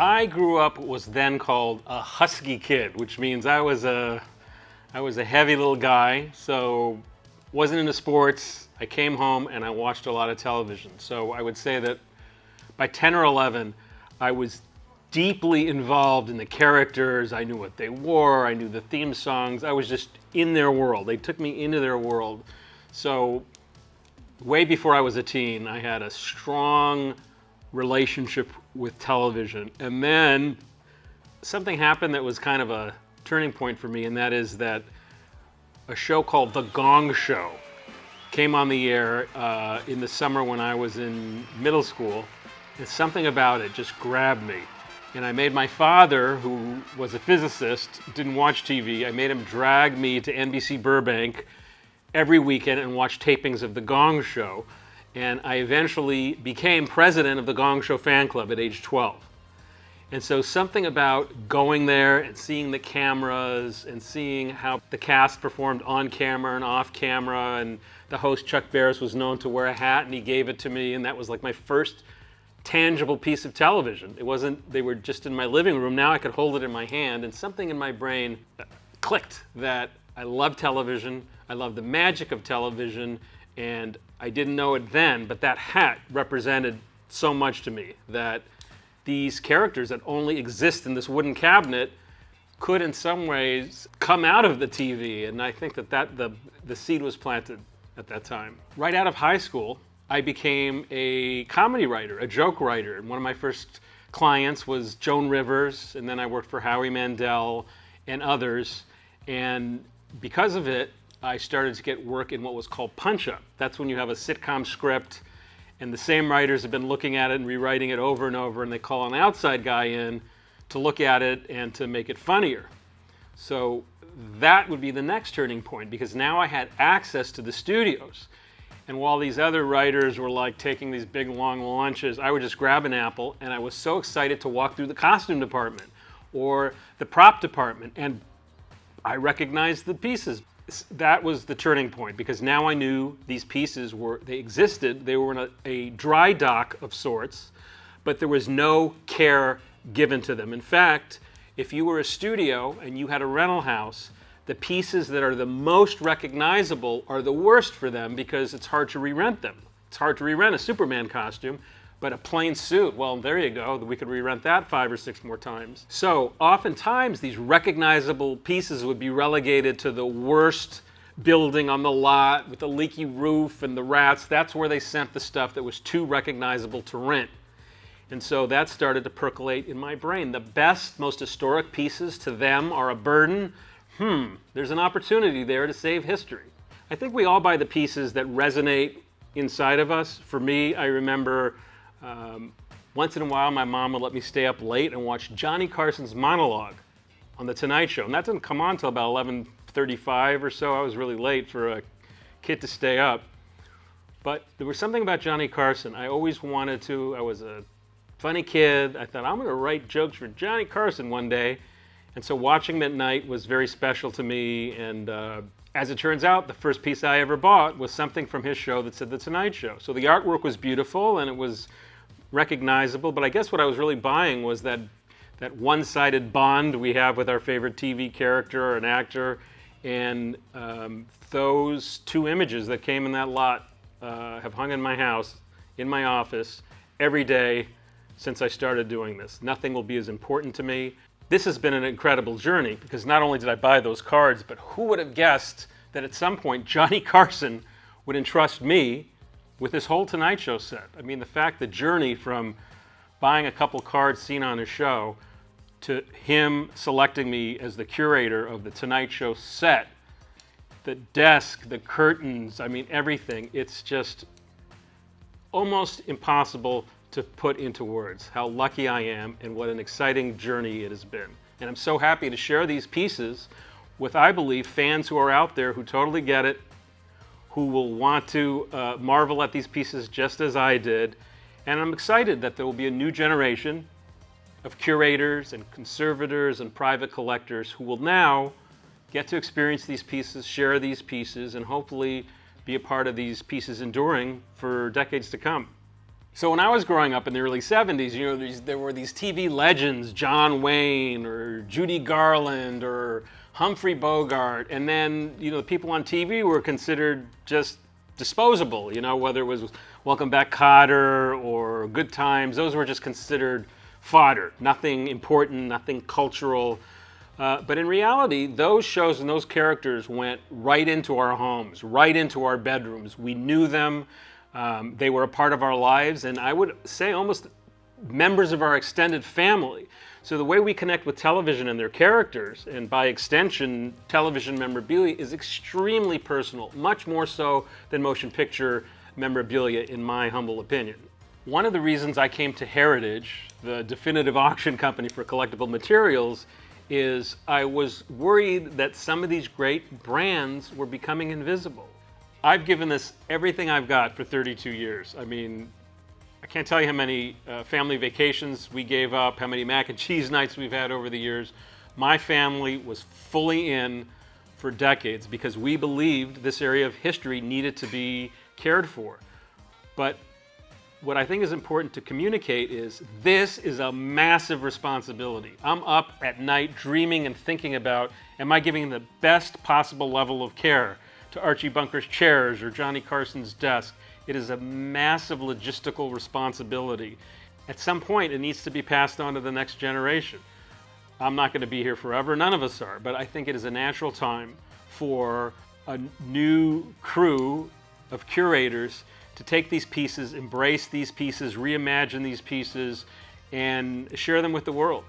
I grew up what was then called a husky kid, which means I was a heavy little guy, so wasn't into sports. I came home and I watched a lot of television. So I would say that by 10 or 11, I was deeply involved in the characters. I knew what they wore. I knew the theme songs. I was just in their world. They took me into their world. So way before I was a teen, I had a strong relationship with television. And then something happened that was kind of a turning point for me, and that is that a show called The Gong Show came on the air in the summer when I was in middle school, and something about it just grabbed me. And I made my father, who was a physicist, didn't watch TV, I made him drag me to NBC Burbank every weekend and watch tapings of The Gong Show. And I eventually became president of the Gong Show fan club at age 12. And so something about going there and seeing the cameras and seeing how the cast performed on camera and off camera, and the host Chuck Barris was known to wear a hat and he gave it to me, and that was like my first tangible piece of television. It wasn't, they were just in my living room. Now I could hold it in my hand, and something in my brain clicked that I love television, I love the magic of television, and I didn't know it then, but that hat represented so much to me, that these characters that only exist in this wooden cabinet could in some ways come out of the TV, and I think that the seed was planted at that time. Right out of high school, I became a comedy writer, a joke writer, and one of my first clients was Joan Rivers, and then I worked for Howie Mandel and others, and because of it, I started to get work in what was called punch-up. That's when you have a sitcom script, and the same writers have been looking at it and rewriting it over and over, and they call an outside guy in to look at it and to make it funnier. So that would be the next turning point, because now I had access to the studios. And while these other writers were like taking these big long lunches, I would just grab an apple, and I was so excited to walk through the costume department or the prop department, and I recognized the pieces. That was the turning point, because now I knew these pieces they existed, they were in a dry dock of sorts, but there was no care given to them. In fact, if you were a studio and you had a rental house, the pieces that are the most recognizable are the worst for them, because it's hard to re-rent them. It's hard to re-rent a Superman costume, but a plain suit, well, there you go. We could re-rent that 5 or 6 more times. So oftentimes these recognizable pieces would be relegated to the worst building on the lot with the leaky roof and the rats. That's where they sent the stuff that was too recognizable to rent. And so that started to percolate in my brain. The best, most historic pieces to them are a burden. There's an opportunity there to save history. I think we all buy the pieces that resonate inside of us. For me, I remember once in a while my mom would let me stay up late and watch Johnny Carson's monologue on The Tonight Show. And that didn't come on until about 11:35 or so. I was really late for a kid to stay up. But there was something about Johnny Carson. I always wanted to. I was a funny kid. I thought, I'm going to write jokes for Johnny Carson one day. And so watching him at night was very special to me. And as it turns out, the first piece I ever bought was something from his show that said The Tonight Show. So the artwork was beautiful and it was recognizable, but I guess what I was really buying was that one-sided bond we have with our favorite TV character or an actor, and those 2 images that came in that lot have hung in my house, in my office, every day since I started doing this. Nothing will be as important to me. This has been an incredible journey, because not only did I buy those cards, but who would have guessed that at some point Johnny Carson would entrust me with this whole Tonight Show set. I mean, the journey from buying a couple cards seen on his show to him selecting me as the curator of the Tonight Show set, the desk, the curtains, I mean, everything. It's just almost impossible to put into words how lucky I am and what an exciting journey it has been. And I'm so happy to share these pieces with, I believe, fans who are out there who totally get it, who will want to marvel at these pieces just as I did. And I'm excited that there will be a new generation of curators and conservators and private collectors who will now get to experience these pieces, share these pieces, and hopefully be a part of these pieces enduring for decades to come. So when I was growing up in the early 70s, there were these TV legends, John Wayne or Judy Garland or Humphrey Bogart, and then, the people on TV were considered just disposable, whether it was Welcome Back Kotter or Good Times, those were just considered fodder, nothing important, nothing cultural. But in reality, those shows and those characters went right into our homes, right into our bedrooms. We knew them. They were a part of our lives, and I would say almost members of our extended family. So the way we connect with television and their characters, and by extension, television memorabilia, is extremely personal, much more so than motion picture memorabilia, in my humble opinion. One of the reasons I came to Heritage, the definitive auction company for collectible materials, is I was worried that some of these great brands were becoming invisible. I've given this everything I've got for 32 years. I mean, I can't tell you how many family vacations we gave up, how many mac and cheese nights we've had over the years. My family was fully in for decades because we believed this area of history needed to be cared for. But what I think is important to communicate is this is a massive responsibility. I'm up at night dreaming and thinking about, am I giving the best possible level of care to Archie Bunker's chairs or Johnny Carson's desk? It is a massive logistical responsibility. At some point, it needs to be passed on to the next generation. I'm not going to be here forever, none of us are, but I think it is a natural time for a new crew of curators to take these pieces, embrace these pieces, reimagine these pieces, and share them with the world.